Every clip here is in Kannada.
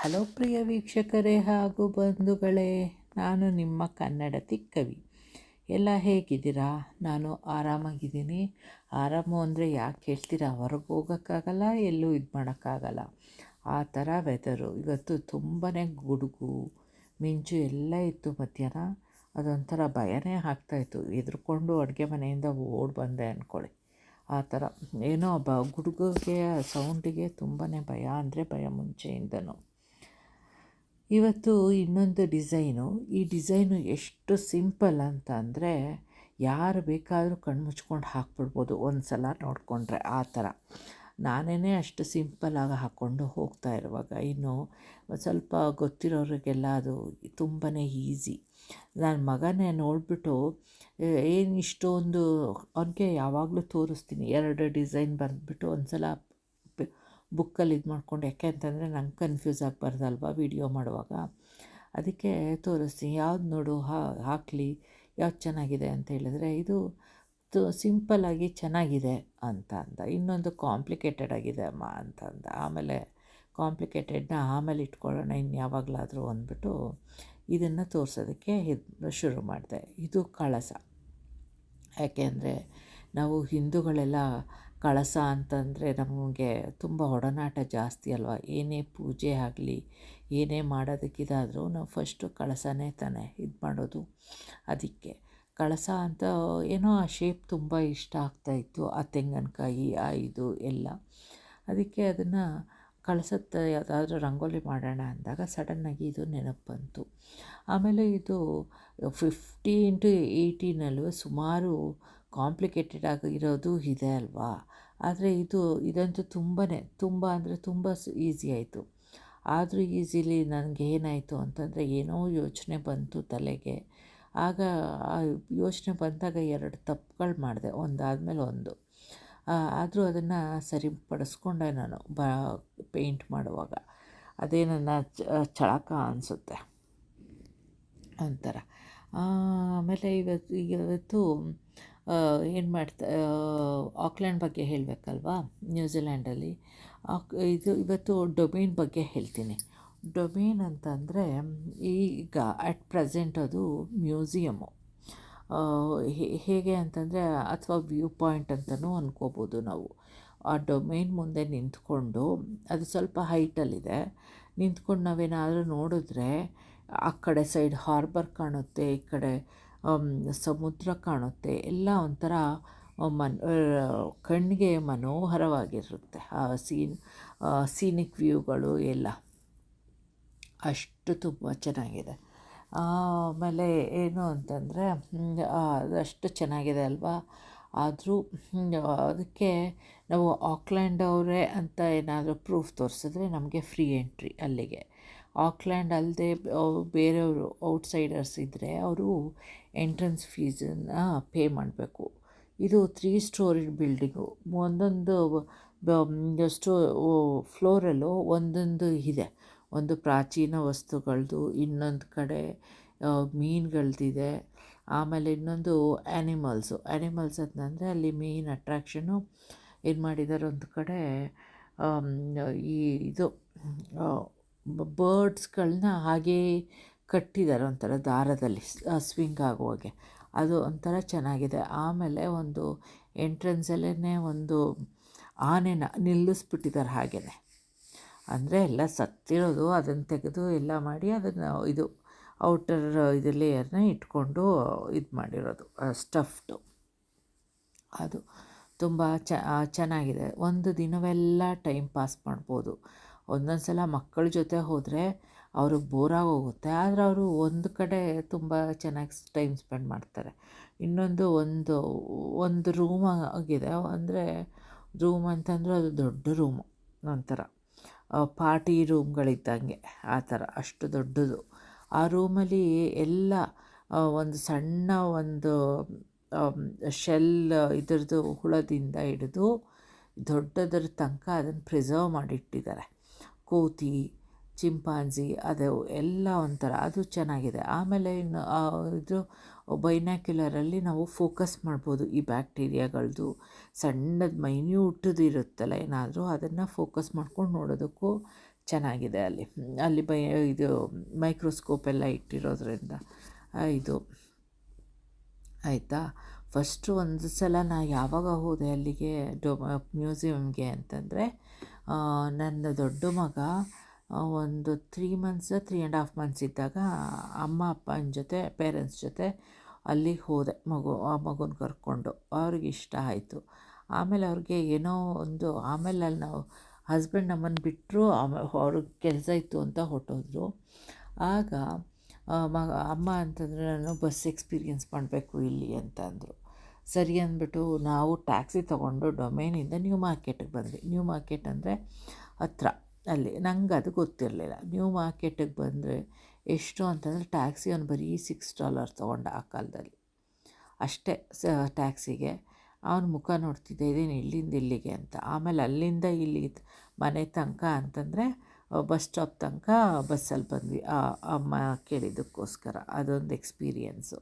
ಹಲೋ ಪ್ರಿಯ ವೀಕ್ಷಕರೇ ಹಾಗೂ ಬಂಧುಗಳೇ, ನಾನು ನಿಮ್ಮ ಕನ್ನಡತಿ ಕವಿ. ಎಲ್ಲ ಹೇಗಿದ್ದೀರಾ? ನಾನು ಆರಾಮಾಗಿದ್ದೀನಿ. ಆರಾಮು ಅಂದರೆ ಯಾಕೆ ಹೇಳ್ತೀರಾ? ಹೊರಗೆ ಹೋಗೋಕ್ಕಾಗಲ್ಲ, ಎಲ್ಲೂ ಇದು ಮಾಡೋಕ್ಕಾಗಲ್ಲ, ಆ ಥರ ವೆದರು. ಇವತ್ತು ತುಂಬಾ ಗುಡುಗು ಮಿಂಚು ಎಲ್ಲ ಇತ್ತು ಮಧ್ಯಾಹ್ನ. ಅದೊಂಥರ ಭಯನೇ ಆಗ್ತಾಯಿತ್ತು. ಹೆದ್ರುಕೊಂಡು ಅಡುಗೆ ಮನೆಯಿಂದ ಓಡಿ ಬಂದೆ ಅಂದ್ಕೊಳ್ಳಿ. ಆ ಥರ ಏನೋ ಗುಡುಗಿಗೆ ಸೌಂಡಿಗೆ ತುಂಬಾ ಭಯ ಅಂದರೆ ಭಯ ಮುಂಚೆಯಿಂದನೂ. ಇವತ್ತು ಇನ್ನೊಂದು ಡಿಸೈನು. ಈ ಡಿಸೈನು ಎಷ್ಟು ಸಿಂಪಲ್ ಅಂತ ಅಂದರೆ ಯಾರು ಬೇಕಾದರೂ ಕಣ್ಮುಚ್ಕೊಂಡು ಹಾಕ್ಬಿಡ್ಬೋದು ಒಂದು ಸಲ ನೋಡಿಕೊಂಡ್ರೆ. ಆ ಥರ ನಾನೇ ಅಷ್ಟು ಸಿಂಪಲ್ಲಾಗಿ ಹಾಕ್ಕೊಂಡು ಹೋಗ್ತಾ ಇರುವಾಗ ಇನ್ನು ಸ್ವಲ್ಪ ಗೊತ್ತಿರೋರಿಗೆಲ್ಲ ಅದು ತುಂಬಾ ಈಸಿ. ನನ್ನ ಮಗನೇ ನೋಡಿಬಿಟ್ಟು ಏನು ಇಷ್ಟೊಂದು ಅವನಿಗೆ ಯಾವಾಗಲೂ ತೋರಿಸ್ತೀನಿ. 2 ಡಿಸೈನ್ ಬರೆದ್ಬಿಟ್ಟು ಒಂದು ಸಲ ಬುಕ್ಕಲ್ಲಿ ಇದು ಮಾಡ್ಕೊಂಡು, ಯಾಕೆ ಅಂತಂದರೆ ನಂಗೆ ಕನ್ಫ್ಯೂಸ್ ಆಗಬಾರ್ದಲ್ವ ವೀಡಿಯೋ ಮಾಡುವಾಗ. ಅದಕ್ಕೆ ತೋರಿಸ್ತೀನಿ, ಯಾವ್ದು ನೋಡು ಹಾಕಲಿ, ಯಾವ್ದು ಚೆನ್ನಾಗಿದೆ ಅಂತ ಹೇಳಿದ್ರೆ ಇದು ಸಿಂಪಲ್ಲಾಗಿ ಚೆನ್ನಾಗಿದೆ ಅಂತ ಅಂದ. ಇನ್ನೊಂದು ಕಾಂಪ್ಲಿಕೇಟೆಡ್ ಆಗಿದೆ ಅಮ್ಮ ಅಂತ ಅಂದ. ಆಮೇಲೆ ಕಾಂಪ್ಲಿಕೇಟೆಡ್ನ ಆಮೇಲೆ ಇಟ್ಕೊಳ್ಳೋಣ ಇನ್ಯಾವಾಗಲಾದರೂ ಅಂದ್ಬಿಟ್ಟು ಇದನ್ನು ತೋರಿಸೋದಕ್ಕೆ ಶುರು ಮಾಡಿದೆ. ಇದು ಕಳಸ. ಯಾಕೆ ಅಂದರೆ ನಾವು ಹಿಂದೂಗಳೆಲ್ಲ ಕಳಸ ಅಂತಂದರೆ ನಮಗೆ ತುಂಬ ಒಡನಾಟ ಜಾಸ್ತಿ ಅಲ್ವ. ಏನೇ ಪೂಜೆ ಆಗಲಿ, ಏನೇ ಮಾಡೋದಕ್ಕಿದಾದರೂ ನಾವು ಫಸ್ಟು ಕಳಸನೇ ತಾನೇ ಇದು ಮಾಡೋದು. ಅದಕ್ಕೆ ಕಳಸ ಅಂತ ಏನೋ ಆ ಶೇಪ್ ತುಂಬ ಇಷ್ಟ ಆಗ್ತಾಯಿತ್ತು, ಆ ತೆಂಗಿನಕಾಯಿ ಇದು ಎಲ್ಲ. ಅದಕ್ಕೆ ಅದನ್ನು ಕಳಸದ ಯಾವುದಾದ್ರೂ ರಂಗೋಲಿ ಮಾಡೋಣ ಅಂದಾಗ ಸಡನ್ನಾಗಿ ಇದು ನೆನಪು ಬಂತು. ಆಮೇಲೆ ಇದು 50x18 ಸುಮಾರು ಕಾಂಪ್ಲಿಕೇಟೆಡ್ ಆಗಿರೋದು ಇದೆ ಅಲ್ವಾ. ಆದರೆ ಇದಂತೂ ತುಂಬ ಅಂದರೆ ತುಂಬ ಈಸಿ ಆಯಿತು. ಆದರೂ ಈಸಿಲಿ ನನಗೆ ಏನಾಯಿತು ಅಂತಂದರೆ ಏನೋ ಯೋಚನೆ ಬಂತು ತಲೆಗೆ. ಆಗ ಆ ಯೋಚನೆ ಬಂದಾಗ 2 ತಪ್ಪುಗಳು ಮಾಡಿದೆ, ಒಂದಾದಮೇಲೆ ಒಂದು. ಆದರೂ ಅದನ್ನು ಸರಿಪಡಿಸ್ಕೊಂಡೆ ನಾನು ಪೇಂಟ್ ಮಾಡುವಾಗ. ಅದೇ ನನ್ನ ಚಳಕ ಅನಿಸುತ್ತೆ ಒಂಥರ. ಆಮೇಲೆ ಇವತ್ತು ಏನು ಆಕ್ಲೆಂಡ್ ಬಗ್ಗೆ ಹೇಳಬೇಕಲ್ವಾ. ನ್ಯೂಜಿಲ್ಯಾಂಡಲ್ಲಿ ಇವತ್ತು ಡೊಮೇನ್ ಬಗ್ಗೆ ಹೇಳ್ತೀನಿ. ಡೊಮೇನ್ ಅಂತಂದರೆ ಈಗ ಅಟ್ ಪ್ರೆಸೆಂಟ್ ಅದು ಮ್ಯೂಸಿಯಮ್ಮು. ಹೇಗೆ ಅಂತಂದರೆ ಅಥವಾ ವ್ಯೂ ಪಾಯಿಂಟ್ ಅಂತಲೂ ಅಂದ್ಕೋಬೋದು ನಾವು. ಆ ಡೊಮೇನ್ ಮುಂದೆ ನಿಂತ್ಕೊಂಡು, ಅದು ಸ್ವಲ್ಪ ಹೈಟಲ್ಲಿದೆ, ನಿಂತ್ಕೊಂಡು ನಾವೇನಾದರೂ ನೋಡಿದ್ರೆ ಆ ಕಡೆ ಸೈಡ್ ಹಾರ್ಬರ್ ಕಾಣುತ್ತೆ, ಈ ಕಡೆ ಸಮುದ್ರ ಕಾಣುತ್ತೆ. ಎಲ್ಲ ಒಂಥರ ಕಣ್ಣಿಗೆ ಮನೋಹರವಾಗಿರುತ್ತೆ ಆ ಸೀನಿಕ್ ವ್ಯೂಗಳು ಎಲ್ಲ. ಅಷ್ಟು ತುಂಬ ಚೆನ್ನಾಗಿದೆ. ಆಮೇಲೆ ಏನು ಅಂತಂದರೆ ಅದಷ್ಟು ಚೆನ್ನಾಗಿದೆ ಅಲ್ವಾ. ಆದರೂ ಅದಕ್ಕೆ ನಾವು ಆಕ್ಲ್ಯಾಂಡ್ ಅವರೇ ಅಂತ ಏನಾದರೂ ಪ್ರೂಫ್ ತೋರಿಸಿದ್ರೆ ನಮಗೆ ಫ್ರೀ ಎಂಟ್ರಿ ಅಲ್ಲಿಗೆ. ಆಕ್ಲ್ಯಾಂಡ್ ಅಲ್ಲದೆ ಬೇರೆಯವರು ಔಟ್ಸೈಡರ್ಸ್ ಇದ್ದರೆ ಅವರು ಎಂಟ್ರೆನ್ಸ್ ಫೀಸನ್ನು ಪೇ ಮಾಡಬೇಕು. ಇದು 3 ಸ್ಟೋರಿ ಬಿಲ್ಡಿಂಗು. ಒಂದೊಂದು ಫ್ಲೋರಲ್ಲೂ ಒಂದೊಂದು ಇದೆ. ಒಂದು ಪ್ರಾಚೀನ ವಸ್ತುಗಳದ್ದು, ಇನ್ನೊಂದು ಕಡೆ ಮೀನುಗಳದ್ದಿದೆ. ಆಮೇಲೆ ಇನ್ನೊಂದು ಆ್ಯನಿಮಲ್ಸ್ ಅಂತಂದರೆ ಅಲ್ಲಿ ಮೇನ್ ಅಟ್ರ್ಯಾಕ್ಷನು ಏನು ಮಾಡಿದ್ದಾರೆ, ಒಂದು ಕಡೆ ಇದು ಬರ್ಡ್ಸ್ಗಳನ್ನ ಹಾಗೇ ಕಟ್ಟಿದ್ದಾರೆ ಒಂಥರ ದಾರದಲ್ಲಿ ಸ್ವಿಂಗ್ ಆಗುವಾಗೆ. ಅದು ಒಂಥರ ಚೆನ್ನಾಗಿದೆ. ಆಮೇಲೆ ಒಂದು ಎಂಟ್ರೆನ್ಸಲ್ಲೇ ಒಂದು ಆನೆನ ನಿಲ್ಲಿಸ್ಬಿಟ್ಟಿದ್ದಾರೆ ಹಾಗೇ. ಅಂದರೆ ಎಲ್ಲ ಸತ್ತಿರೋದು, ಅದನ್ನು ತೆಗೆದು ಎಲ್ಲ ಮಾಡಿ ಅದನ್ನು ಇದು ಔಟರ್ ಇದು ಲೇಯರ್ನ ಇಟ್ಕೊಂಡು ಇದು ಮಾಡಿರೋದು ಸ್ಟಫ್ಡು. ಅದು ತುಂಬ ಚೆನ್ನಾಗಿದೆ. ಒಂದು ದಿನವೆಲ್ಲ ಟೈಮ್ ಪಾಸ್ ಮಾಡ್ಬೋದು. ಒಂದೊಂದು ಸಲ ಮಕ್ಕಳ ಜೊತೆ ಹೋದರೆ ಅವ್ರಿಗೆ ಬೋರಾಗೋಗುತ್ತೆ, ಆದರೆ ಅವರು ಒಂದು ಕಡೆ ತುಂಬ ಚೆನ್ನಾಗಿ ಟೈಮ್ ಸ್ಪೆಂಡ್ ಮಾಡ್ತಾರೆ. ಇನ್ನೊಂದು ಒಂದು ರೂಮ್ ಆಗಿದೆ. ಅಂದರೆ ರೂಮ್ ಅಂತಂದರೆ ಅದು ದೊಡ್ಡ ರೂಮು, ಒಂಥರ ಪಾರ್ಟಿ ರೂಮ್ಗಳಿದ್ದಂಗೆ ಆ ಥರ, ಅಷ್ಟು ದೊಡ್ಡದು. ಆ ರೂಮಲ್ಲಿ ಎಲ್ಲ ಒಂದು ಸಣ್ಣ ಒಂದು ಶೆಲ್ ಇದ್ರದ್ದು ಹುಳದಿಂದ ಹಿಡಿದು ದೊಡ್ಡದರ ತನಕ ಅದನ್ನು ಪ್ರಿಸರ್ವ್ ಮಾಡಿಟ್ಟಿದ್ದಾರೆ. ಕೋತಿ, ಚಿಂಪಾಂಜಿ ಅದು ಎಲ್ಲ ಒಂಥರ, ಅದು ಚೆನ್ನಾಗಿದೆ. ಆಮೇಲೆ ಇನ್ನು ಇದು ಬೈನಾಕ್ಯುಲರಲ್ಲಿ ನಾವು ಫೋಕಸ್ ಮಾಡ್ಬೋದು. ಈ ಬ್ಯಾಕ್ಟೀರಿಯಾಗಳದ್ದು ಸಣ್ಣದು ಮೈನ್ಯೂಟದು ಇರುತ್ತಲ್ಲ ಏನಾದರೂ, ಅದನ್ನು ಫೋಕಸ್ ಮಾಡ್ಕೊಂಡು ನೋಡೋದಕ್ಕೂ ಚೆನ್ನಾಗಿದೆ ಅಲ್ಲಿ. ಅಲ್ಲಿ ಇದು ಮೈಕ್ರೋಸ್ಕೋಪ್ ಎಲ್ಲ ಇಟ್ಟಿರೋದ್ರಿಂದ ಇದು ಆಯಿತಾ. ಫಸ್ಟು ಒಂದು ಸಲ ಯಾವಾಗ ಹೋದೆ ಅಲ್ಲಿಗೆ ಮ್ಯೂಸಿಯಮ್ಗೆ ಅಂತಂದರೆ, ನನ್ನ ದೊಡ್ಡ ಮಗ ಒಂದು 3 ಮಂತ್ಸ್ 3.5 ಮಂತ್ಸ್ ಇದ್ದಾಗ ಅಮ್ಮ ಅಪ್ಪನ ಜೊತೆ ಪೇರೆಂಟ್ಸ್ ಜೊತೆ ಅಲ್ಲಿಗೆ ಹೋದೆ. ಆ ಮಗುನ ಕರ್ಕೊಂಡು ಅವ್ರಿಗೆ ಇಷ್ಟ ಆಯಿತು. ಆಮೇಲೆ ಅವ್ರಿಗೆ ಏನೋ ಒಂದು, ಆಮೇಲೆ ಅಲ್ಲಿ ನಾವು ಹಸ್ಬೆಂಡ್ ನಮ್ಮನ್ನು ಬಿಟ್ಟರು. ಆಮೇಲೆ ಅವ್ರಿಗೆ ಕೆಲಸ ಇತ್ತು ಅಂತ ಹೊರಟೋದ್ರು. ಆಗ ಅಮ್ಮ ಅಂತಂದರೆ, ನಾನು ಬಸ್ ಎಕ್ಸ್ಪೀರಿಯೆನ್ಸ್ ಮಾಡಬೇಕು ಇಲ್ಲಿ ಅಂತ ಅಂದರು. ಸರಿ ಅಂದ್ಬಿಟ್ಟು ನಾವು ಟ್ಯಾಕ್ಸಿ ತೊಗೊಂಡು ಡೊಮೇನಿಂದ ನ್ಯೂ ಮಾರ್ಕೆಟಿಗೆ ಬಂದ್ವಿ. ನ್ಯೂ ಮಾರ್ಕೆಟ್ ಅಂದರೆ ಹತ್ರ ಅಲ್ಲಿ. ನಂಗೆ ಅದು ಗೊತ್ತಿರಲಿಲ್ಲ. ನ್ಯೂ ಮಾರ್ಕೆಟಿಗೆ ಬಂದರೆ ಎಷ್ಟು ಅಂತಂದರೆ ಟ್ಯಾಕ್ಸಿ ಅವ್ನು ಬರೀ $6 ತೊಗೊಂಡ ಆ ಕಾಲದಲ್ಲಿ ಅಷ್ಟೇ ಟ್ಯಾಕ್ಸಿಗೆ. ಅವನ ಮುಖ ನೋಡ್ತಿದ್ದೆ, ಇದೇನು ಇಲ್ಲಿಂದ ಇಲ್ಲಿಗೆ ಅಂತ. ಆಮೇಲೆ ಅಲ್ಲಿಂದ ಇಲ್ಲಿ ಮನೆ ತನಕ ಅಂತಂದರೆ ಬಸ್ ಸ್ಟಾಪ್ ತನಕ ಬಸ್ಸಲ್ಲಿ ಬಂದ್ವಿ ಅಮ್ಮ ಕೇಳಿದ್ದಕ್ಕೋಸ್ಕರ. ಅದೊಂದು ಎಕ್ಸ್ಪೀರಿಯೆನ್ಸು.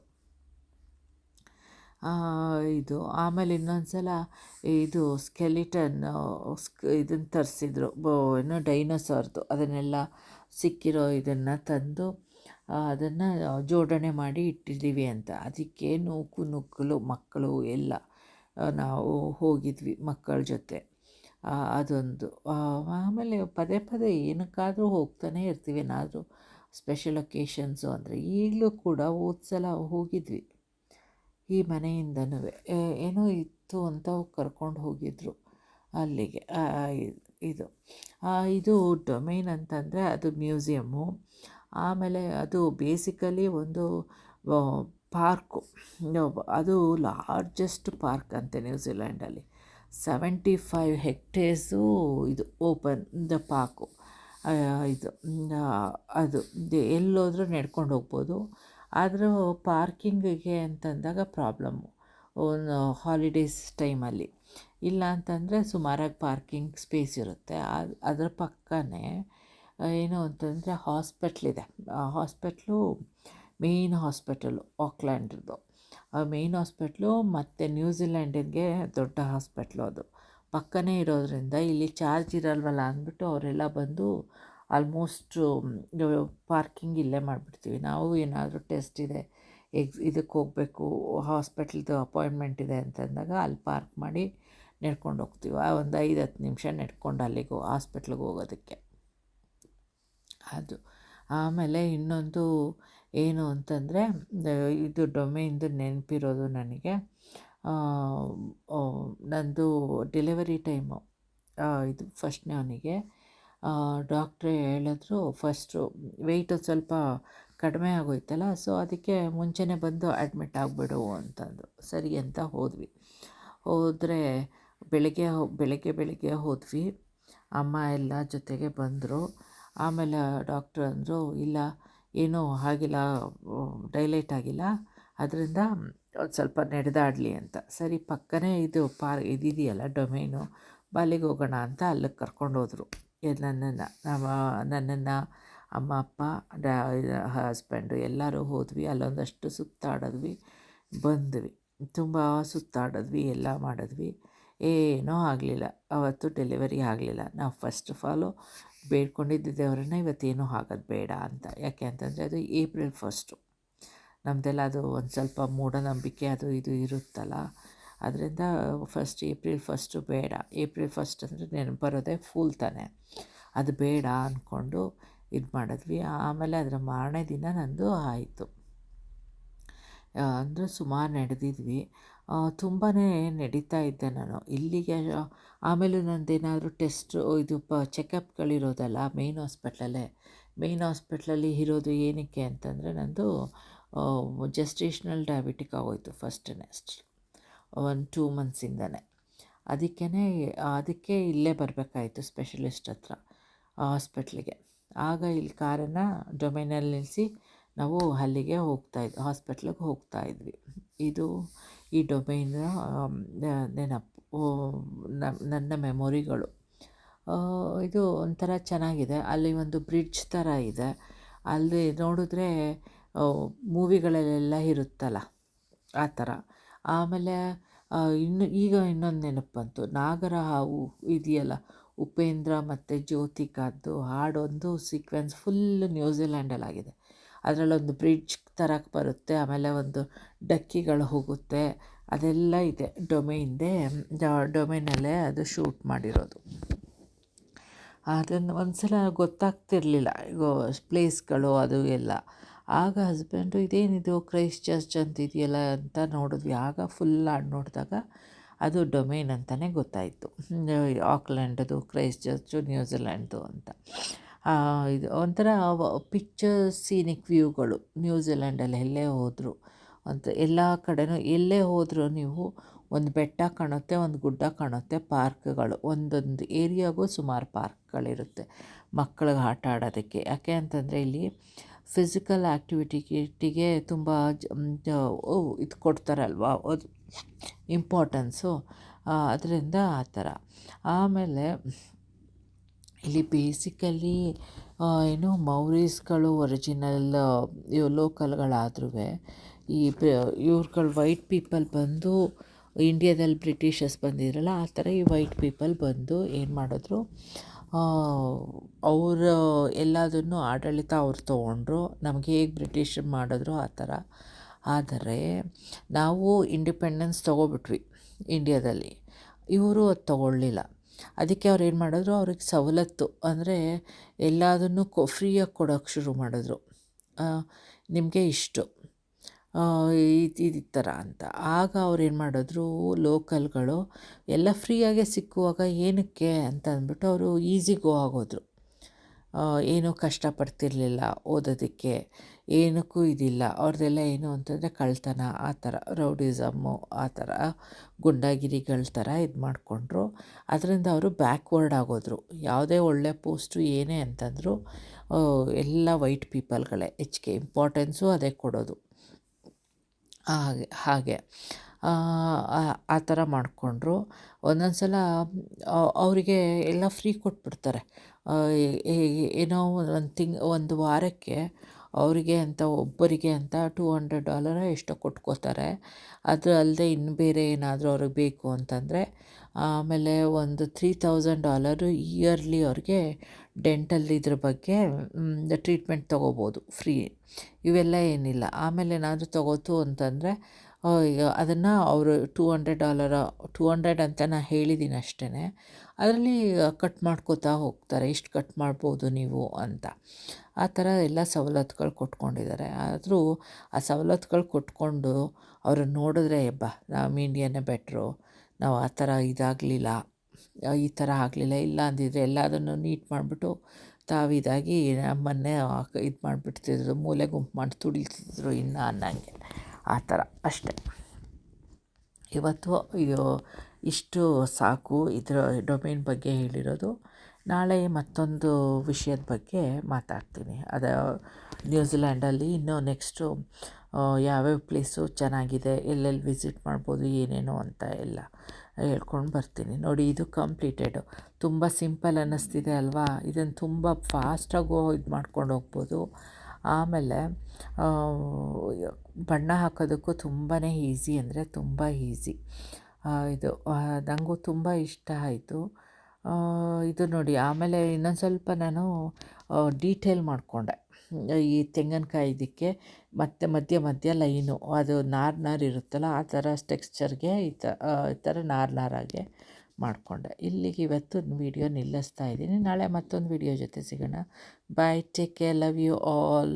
ಇದು ಆಮೇಲೆ ಇನ್ನೊಂದು ಸಲ ಇದು ಸ್ಕೆಲಿಟನ್ ಇದನ್ನು ತರಿಸಿದ್ರು, ಏನೋ ಡೈನೋಸಾರ್ದು. ಅದನ್ನೆಲ್ಲ ಸಿಕ್ಕಿರೋ ಇದನ್ನು ತಂದು ಅದನ್ನು ಜೋಡಣೆ ಮಾಡಿ ಇಟ್ಟಿದ್ದೀವಿ ಅಂತ. ಅದಕ್ಕೆ ನೂಕು ನುಗ್ಗಲು ಮಕ್ಕಳು ಎಲ್ಲ ನಾವು ಹೋಗಿದ್ವಿ ಮಕ್ಕಳ ಜೊತೆ. ಅದೊಂದು. ಆಮೇಲೆ ಪದೇ ಪದೇ ಏನಕ್ಕಾದರೂ ಹೋಗ್ತಾನೆ ಇರ್ತೀವಿ, ಏನಾದರೂ ಸ್ಪೆಷಲ್ ಒಕೇಶನ್ಸು ಅಂದರೆ. ಈಗಲೂ ಕೂಡ ಹೋದ ಸಲ ಹೋಗಿದ್ವಿ ಈ ಮನೆಯಿಂದನೂ. ಏನೋ ಇತ್ತು ಅಂತ ಕರ್ಕೊಂಡು ಹೋಗಿದ್ರು ಅಲ್ಲಿಗೆ. ಇದು ಡೊಮೇನ್ ಅಂತಂದರೆ ಅದು ಮ್ಯೂಸಿಯಮ್ಮು. ಆಮೇಲೆ ಅದು ಬೇಸಿಕಲಿ ಒಂದು ಪಾರ್ಕು. ಅದು ಲಾರ್ಜೆಸ್ಟ್ ಪಾರ್ಕ್ ಅಂತೆ ನ್ಯೂಜಿಲ್ಯಾಂಡಲ್ಲಿ. 75 ಹೆಕ್ಟೇರ್ಸು ಇದು ಓಪನ್ ದ ಪಾರ್ಕು. ಇದು ಅದು ಎಲ್ಲೋದ್ರೂ ನಡ್ಕೊಂಡು ಹೋಗ್ಬೋದು. ಆದರೂ ಪಾರ್ಕಿಂಗಿಗೆ ಅಂತಂದಾಗ ಪ್ರಾಬ್ಲಮ್ಮು ಒಂದು ಹಾಲಿಡೇಸ್ ಟೈಮಲ್ಲಿ. ಇಲ್ಲ ಅಂತಂದರೆ ಸುಮಾರಾಗಿ ಪಾರ್ಕಿಂಗ್ ಸ್ಪೇಸ್ ಇರುತ್ತೆ. ಅದರ ಪಕ್ಕನೇ ಏನು ಅಂತಂದರೆ ಹಾಸ್ಪಿಟ್ಲಿದೆ. ಹಾಸ್ಪಿಟ್ಲು ಮೇಯ್ನ್ ಹಾಸ್ಪಿಟಲು ಆಕ್ಲ್ಯಾಂಡ್ರದ್ದು. ಮೇಯ್ನ್ ಹಾಸ್ಪಿಟ್ಲು ಮತ್ತು ನ್ಯೂಜಿಲ್ಯಾಂಡಿಗೆ ದೊಡ್ಡ ಹಾಸ್ಪಿಟ್ಲು ಅದು. ಪಕ್ಕನೇ ಇರೋದರಿಂದ ಇಲ್ಲಿ ಚಾರ್ಜ್ ಇರಲ್ವಲ್ಲ ಅಂದ್ಬಿಟ್ಟು ಅವರೆಲ್ಲ ಬಂದು ಆಲ್ಮೋಸ್ಟು ಪಾರ್ಕಿಂಗ್ ಇಲ್ಲೇ ಮಾಡಿಬಿಡ್ತೀವಿ. ನಾವು ಏನಾದರೂ ಟೆಸ್ಟ್ ಇದೆ, ಇದಕ್ಕೆ ಹೋಗಬೇಕು, ಹಾಸ್ಪಿಟ್ಲ್ದು ಅಪಾಯಿಂಟ್ಮೆಂಟ್ ಇದೆ ಅಂತಂದಾಗ ಅಲ್ಲಿ ಪಾರ್ಕ್ ಮಾಡಿ ನಡ್ಕೊಂಡು ಹೋಗ್ತೀವಿ. ಒಂದು 5-10 ನಿಮಿಷ ನಡ್ಕೊಂಡು ಅಲ್ಲಿಗೆ ಹಾಸ್ಪಿಟ್ಲಿಗೆ ಹೋಗೋದಕ್ಕೆ ಅದು. ಆಮೇಲೆ ಇನ್ನೊಂದು ಏನು ಅಂತಂದರೆ, ಇದು ಡೊಮೇನ್ದು ನೆನಪಿರೋದು ನನಗೆ, ನಂದು ಡೆಲಿವರಿ ಟೈಮು ಇದು ಫಸ್ಟ್ನೇ ಡಾಕ್ಟ್ರೇ ಹೇಳಿದ್ರು, ಫಸ್ಟು ವೆಯ್ಟು ಸ್ವಲ್ಪ ಕಡಿಮೆ ಆಗೋಯ್ತಲ್ಲ, ಸೊ ಅದಕ್ಕೆ ಮುಂಚೆನೇ ಬಂದು ಅಡ್ಮಿಟ್ ಆಗಿಬಿಡು ಅಂತಂದು. ಸರಿ ಅಂತ ಹೋದ್ವಿ. ಹೋದರೆ ಬೆಳಗ್ಗೆ ಹೋದ್ವಿ. ಅಮ್ಮ ಎಲ್ಲ ಜೊತೆಗೆ ಬಂದರು. ಆಮೇಲೆ ಡಾಕ್ಟ್ರು ಅಂದರು, ಇಲ್ಲ ಏನೂ ಆಗಿಲ್ಲ, ಡೈಲೇಟ್ ಆಗಿಲ್ಲ, ಅದರಿಂದ ಒಂದು ಸ್ವಲ್ಪ ನಡೆದಾಡಲಿ ಅಂತ. ಸರಿ, ಪಕ್ಕನೇ ಇದು ಇದಿದೆಯಲ್ಲ ಡೊಮೇನು, ಅಲ್ಲಿಗೆ ಹೋಗೋಣ ಅಂತ ಅಲ್ಲಿಗೆ ಕರ್ಕೊಂಡೋದ್ರು ನನ್ನನ್ನು ಅಮ್ಮ ಅಪ್ಪ ಹಸ್ಬೆಂಡು ಎಲ್ಲರೂ ಹೋದ್ವಿ. ಅಲ್ಲೊಂದಷ್ಟು ಸುತ್ತಾಡಿದ್ವಿ, ಬಂದ್ವಿ. ತುಂಬ ಸುತ್ತಾಡಿದ್ವಿ, ಎಲ್ಲ ಮಾಡಿದ್ವಿ. ಏನೂ ಆಗಲಿಲ್ಲ ಅವತ್ತು, ಡೆಲಿವರಿ ಆಗಲಿಲ್ಲ. ನಾವು ಫಸ್ಟ್ ಆಫ್ ಆಲು ಬೇಡ್ಕೊಂಡಿದ್ದ ದೇವರನ್ನ ಇವತ್ತೇನೂ ಆಗೋದು ಬೇಡ ಅಂತ. ಯಾಕೆ ಅಂತಂದರೆ ಅದು ಏಪ್ರಿಲ್ 1. ನಮ್ಮದೆಲ್ಲ ಅದು ಒಂದು ಸ್ವಲ್ಪ ಮೂಢನಂಬಿಕೆ ಅದು ಇದು ಇರುತ್ತಲ್ಲ, ಅದರಿಂದ ಏಪ್ರಿಲ್ 1 ಬೇಡ. ಏಪ್ರಿಲ್ 1 ಅಂದರೆ ನೆನಪು ಬರೋದೇ ಫೂಲ್ ತಾನೆ, ಅದು ಬೇಡ ಅಂದ್ಕೊಂಡು ಇದು ಮಾಡಿದ್ವಿ. ಆಮೇಲೆ ಅದರ ಮಾರನೇ ದಿನ ನಂದು ಆಯಿತು. ಅಂದರೆ ಸುಮಾರು ನಡೆದಿದ್ವಿ, ತುಂಬಾ ನಡೀತಾ ಇದ್ದೆ ನಾನು ಇಲ್ಲಿಗೆ. ಆಮೇಲೆ ನಂದೇನಾದರೂ ಟೆಸ್ಟು ಇದು ಚೆಕಪ್ಗಳಿರೋದಲ್ಲ ಮೇಯ್ನ್ ಹಾಸ್ಪಿಟ್ಲಲ್ಲೇ. ಮೇಯ್ನ್ ಹಾಸ್ಪಿಟ್ಲಲ್ಲಿ ಇರೋದು ಏನಕ್ಕೆ ಅಂತಂದರೆ, ನಂದು ಜೆಸ್ಟೇಷ್ನಲ್ ಡಯಾಬಿಟಿಕ್ ಆಗೋಯಿತು ಫಸ್ಟೇ, 2 ಮಂತ್ಸಿಂದನೇ. ಅದಕ್ಕೆ ಇಲ್ಲೇ ಬರಬೇಕಾಯಿತು ಸ್ಪೆಷಲಿಸ್ಟ್ ಹತ್ರ ಹಾಸ್ಪಿಟ್ಲಿಗೆ. ಆಗ ಇಲ್ಲಿ ಕಾರನ್ನು ಡೊಮೇನಲ್ಲಿ ನಿಲ್ಲಿಸಿ ನಾವು ಅಲ್ಲಿಗೆ ಹಾಸ್ಪಿಟ್ಲಿಗೆ ಹೋಗ್ತಾಯಿದ್ವಿ. ಇದು ಈ ಡೊಮೇನ್ ನೆನಪು, ನನ್ನ ಮೆಮೊರಿಗಳು. ಇದು ಒಂಥರ ಚೆನ್ನಾಗಿದೆ. ಅಲ್ಲಿ ಒಂದು ಬ್ರಿಡ್ಜ್ ಥರ ಇದೆ, ಅಲ್ಲಿ ನೋಡಿದ್ರೆ ಮೂವಿಗಳಲ್ಲೆಲ್ಲ ಇರುತ್ತಲ್ಲ ಆ ಥರ. ಆಮೇಲೆ ಈಗ ಇನ್ನೊಂದು ನೆನಪು ಬಂತು, ನಾಗರ ಹಾವು ಇದೆಯಲ್ಲ, ಉಪೇಂದ್ರ ಮತ್ತು ಜ್ಯೋತಿಕಾದ್ದು ಹಾಡೊಂದು ಸೀಕ್ವೆನ್ಸ್ ಫುಲ್ಲು ನ್ಯೂಜಿಲ್ಯಾಂಡಲ್ಲಾಗಿದೆ. ಅದರಲ್ಲೊಂದು ಬ್ರಿಡ್ಜ್ ಥರ ಬರುತ್ತೆ, ಆಮೇಲೆ ಒಂದು ಡಕ್ಕಿಗಳು ಹೋಗುತ್ತೆ, ಅದೆಲ್ಲ ಇದೆ. ಡೊಮೈನಲ್ಲೇ ಅದು ಶೂಟ್ ಮಾಡಿರೋದು. ಅದನ್ನು ಒಂದು ಸಲ ಗೊತ್ತಾಗ್ತಿರಲಿಲ್ಲ ಪ್ಲೇಸ್ಗಳು ಅದು ಎಲ್ಲ. ಆಗ ಹಸ್ಬೆಂಡು ಇದೇನಿದು ಕ್ರೈಸ್ಟ್ ಚರ್ಚ್ ಅಂತಿದೆಯಲ್ಲ ಅಂತ ನೋಡಿದ್ವಿ. ಆಗ ಫುಲ್ ಹಾಡು ನೋಡಿದಾಗ ಅದು ಡೊಮೇನ್ ಅಂತಲೇ ಗೊತ್ತಾಯಿತು. ಆಕ್ಲೆಂಡದು ಕ್ರೈಸ್ಟ್ ಚರ್ಚು ನ್ಯೂಜಿಲ್ಯಾಂಡ್ದು ಅಂತ. ಇದು ಒಂಥರ ಪಿಕ್ಚರ್ ಸೀನಿಕ್ ವ್ಯೂಗಳು. ನ್ಯೂಜಿಲ್ಯಾಂಡಲ್ಲಿ ಎಲ್ಲೇ ಹೋದರೂ ಅಂತ ಎಲ್ಲ ಕಡೆನೂ ಎಲ್ಲೇ ಹೋದರೂ ನೀವು ಒಂದು ಬೆಟ್ಟ ಕಾಣುತ್ತೆ, ಒಂದು ಗುಡ್ಡ ಕಾಣುತ್ತೆ, ಪಾರ್ಕ್ಗಳು ಒಂದೊಂದು ಏರಿಯಾಗೂ ಸುಮಾರು ಪಾರ್ಕ್ಗಳಿರುತ್ತೆ ಮಕ್ಕಳಿಗೆ ಆಟ ಆಡೋದಕ್ಕೆ. ಯಾಕೆ ಅಂತಂದರೆ ಇಲ್ಲಿ ಫಿಸಿಕಲ್ ಆ್ಯಕ್ಟಿವಿಟಿಗೆ ತುಂಬ ಇದು ಕೊಡ್ತಾರಲ್ವ, ಅದು ಇಂಪಾರ್ಟೆನ್ಸು. ಅದರಿಂದ ಆ ಥರ. ಆಮೇಲೆ ಇಲ್ಲಿ ಬೇಸಿಕಲಿ ಏನು ಮೌರೀಸ್ಗಳು ಒರಿಜಿನಲ್ ಲೋಕಲ್ಗಳಾದ್ರೂ ಈ ಇವ್ರುಗಳು ವೈಟ್ ಪೀಪಲ್ ಬಂದು ಇಂಡಿಯಾದಲ್ಲಿ ಬ್ರಿಟಿಷರ್ಸ್ ಬಂದಿದ್ರಲ್ಲ, ಆ ಥರ ಈ ವೈಟ್ ಪೀಪಲ್ ಬಂದು ಏನು ಮಾಡಿದ್ರು, ಅವರು ಎಲ್ಲದನ್ನು ಆಡಳಿತ ಅವ್ರು ತೊಗೊಂಡ್ರು. ನಮಗೆ ಹೇಗೆ ಬ್ರಿಟಿಷರು ಮಾಡಿದ್ರು ಆ ಥರ. ಆದರೆ ನಾವು ಇಂಡಿಪೆಂಡೆನ್ಸ್ ತೊಗೊಬಿಟ್ವಿ ಇಂಡಿಯಾದಲ್ಲಿ, ಇವರು ಅದು ತೊಗೊಳ್ಳಿಲ್ಲ. ಅದಕ್ಕೆ ಅವ್ರು ಏನು ಮಾಡಿದ್ರು, ಅವ್ರಿಗೆ ಸವಲತ್ತು ಅಂದರೆ ಎಲ್ಲದನ್ನು ಫ್ರೀಯಾಗಿ ಕೊಡೋಕ್ಕೆ ಶುರು ಮಾಡಿದ್ರು. ನಿಮಗೆ ಇಷ್ಟು ಈ ಥರ ಅಂತ. ಆಗ ಅವ್ರು ಏನು ಮಾಡಿದ್ರು, ಲೋಕಲ್ಗಳು ಎಲ್ಲ ಫ್ರೀಯಾಗೇ ಸಿಕ್ಕುವಾಗ ಏನಕ್ಕೆ ಅಂತ ಅಂದ್ಬಿಟ್ಟು ಅವರು ಈಸಿ ಗೋ ಆಗೋದ್ರು. ಏನೂ ಕಷ್ಟಪಡ್ತಿರ್ಲಿಲ್ಲ ಓದೋದಕ್ಕೆ, ಏನಕ್ಕೂ ಇದಿಲ್ಲ. ಅವ್ರದ್ದೆಲ್ಲ ಏನು ಅಂತಂದರೆ ಕಳ್ತನ, ಆ ಥರ ರೌಡಿಸಮ್ಮು, ಆ ಥರ ಗುಂಡಾಗಿರಿಗಳ ಥರ ಇದು ಮಾಡಿಕೊಂಡ್ರು. ಅದರಿಂದ ಅವರು ಬ್ಯಾಕ್ವರ್ಡ್ ಆಗೋದ್ರು. ಯಾವುದೇ ಒಳ್ಳೆ ಪೋಸ್ಟು ಏನೇ ಅಂತಂದರೂ ಎಲ್ಲ ವೈಟ್ ಪೀಪಲ್ಗಳೇ ಹೆಚ್ಚಿಗೆ ಇಂಪಾರ್ಟೆನ್ಸು ಅದೇ ಕೊಡೋದು. ಹಾಗೆ ಆ ಥರ ಮಾಡಿಕೊಂಡ್ರು. ಒಂದೊಂದು ಸಲ ಅವರಿಗೆ ಎಲ್ಲ ಫ್ರೀ ಕೊಟ್ಬಿಡ್ತಾರೆ. ಏನೋ ಒಂದು ವಾರಕ್ಕೆ ಅವರಿಗೆ ಅಂತ ಒಬ್ಬರಿಗೆ ಅಂತ $200 ಎಷ್ಟೋ ಕೊಟ್ಕೋತಾರೆ. ಅದು ಅಲ್ಲದೆ ಇನ್ನು ಬೇರೆ ಏನಾದರೂ ಅವ್ರಿಗೆ ಬೇಕು ಅಂತಂದರೆ ಆಮೇಲೆ ಒಂದು $3000 ಇಯರ್ಲಿ ಅವ್ರಿಗೆ ಡೆಂಟಲ್ ಇದ್ರ ಬಗ್ಗೆ ಟ್ರೀಟ್ಮೆಂಟ್ ತೊಗೋಬೋದು ಫ್ರೀ. ಇವೆಲ್ಲ ಏನಿಲ್ಲ. ಆಮೇಲೆ ಏನಾದರೂ ತೊಗೋತು ಅಂತಂದರೆ ಅದನ್ನು ಅವರು $200 ಅಂತ ನಾನು ಹೇಳಿದ್ದೀನಿ ಅಷ್ಟೇ, ಅದರಲ್ಲಿ ಕಟ್ ಮಾಡ್ಕೋತಾ ಹೋಗ್ತಾರೆ, ಇಷ್ಟು ಕಟ್ ಮಾಡ್ಬೋದು ನೀವು ಅಂತ. ಆ ಥರ ಎಲ್ಲ ಸವಲತ್ತುಗಳು ಕೊಟ್ಕೊಂಡಿದ್ದಾರೆ. ಆದರೂ ಆ ಸವಲತ್ತುಗಳು ಕೊಟ್ಕೊಂಡು ಅವ್ರನ್ನ ನೋಡಿದ್ರೆ ನಮ್ಮ ಇಂಡಿಯಾನೇ ಬೆಟ್ರು, ನಾವು ಆ ಥರ ಇದಾಗಲಿಲ್ಲ, ಈ ಥರ ಆಗಲಿಲ್ಲ, ಇಲ್ಲ ಅಂದಿದ್ರೆ ಎಲ್ಲದನ್ನು ನೀಟ್ ಮಾಡಿಬಿಟ್ಟು ತಾವಿದಾಗಿ ನಮ್ಮನ್ನೇ ಇದು ಮಾಡಿಬಿಡ್ತಿದ್ರು, ಮೂಲೆ ಗುಂಪು ಮಾಡಿ ತುಳಿತಿದ್ರು ಇನ್ನು ಅನ್ನಂಗೆ. ಆ ಥರ ಅಷ್ಟೆ. ಇವತ್ತು ಇಷ್ಟು ಸಾಕು ಇದರ ಡೊಮೇನ್ ಬಗ್ಗೆ ಹೇಳಿರೋದು. ನಾಳೆ ಮತ್ತೊಂದು ವಿಷಯದ ಬಗ್ಗೆ ಮಾತಾಡ್ತೀನಿ. ನ್ಯೂಜಿಲ್ಯಾಂಡಲ್ಲಿ ಇನ್ನೂ ನೆಕ್ಸ್ಟು ಯಾವ್ಯಾವ ಪ್ಲೇಸು ಚೆನ್ನಾಗಿದೆ, ಎಲ್ಲೆಲ್ಲಿ ವಿಸಿಟ್ ಮಾಡ್ಬೋದು, ಏನೇನು ಅಂತ ಎಲ್ಲ ಹೇಳ್ಕೊಂಡು ಬರ್ತೀನಿ. ನೋಡಿ, ಇದು ಕಂಪ್ಲೀಟೆಡು. ತುಂಬ ಸಿಂಪಲ್ ಅನ್ನಿಸ್ತಿದೆ ಅಲ್ವಾ? ಇದನ್ನು ತುಂಬ ಫಾಸ್ಟಾಗೂ ಇದು ಮಾಡ್ಕೊಂಡು ಹೋಗ್ಬೋದು. ಆಮೇಲೆ ಬಣ್ಣ ಹಾಕೋದಕ್ಕೂ ತುಂಬಾ ಈಸಿ ಅಂದರೆ ತುಂಬ ಈಸಿ. ಇದು ನನಗೂ ತುಂಬ ಇಷ್ಟ ಆಯಿತು ಇದು ನೋಡಿ. ಆಮೇಲೆ ಇನ್ನೊಂದು ಸ್ವಲ್ಪ ನಾನು ಡೀಟೇಲ್ ಮಾಡಿಕೊಂಡೆ ಈ ತೆಂಗಿನಕಾಯಿ ಇದಕ್ಕೆ, ಮತ್ತು ಮಧ್ಯ ಲೈನು ಅದು ನಾರು ಇರುತ್ತಲ್ಲ, ಆ ಥರ ಟೆಕ್ಸ್ಚರ್ಗೆ ಈ ಥರ ನಾರಾಗೆ ಮಾಡಿಕೊಂಡೆ. ಇಲ್ಲಿಗೆ ಇವತ್ತು ವಿಡಿಯೋ ನಿಲ್ಲಿಸ್ತಾ ಇದ್ದೀನಿ. ನಾಳೆ ಮತ್ತೊಂದು ವಿಡಿಯೋ ಜೊತೆ ಸಿಗೋಣ. Bye, take care, love you all.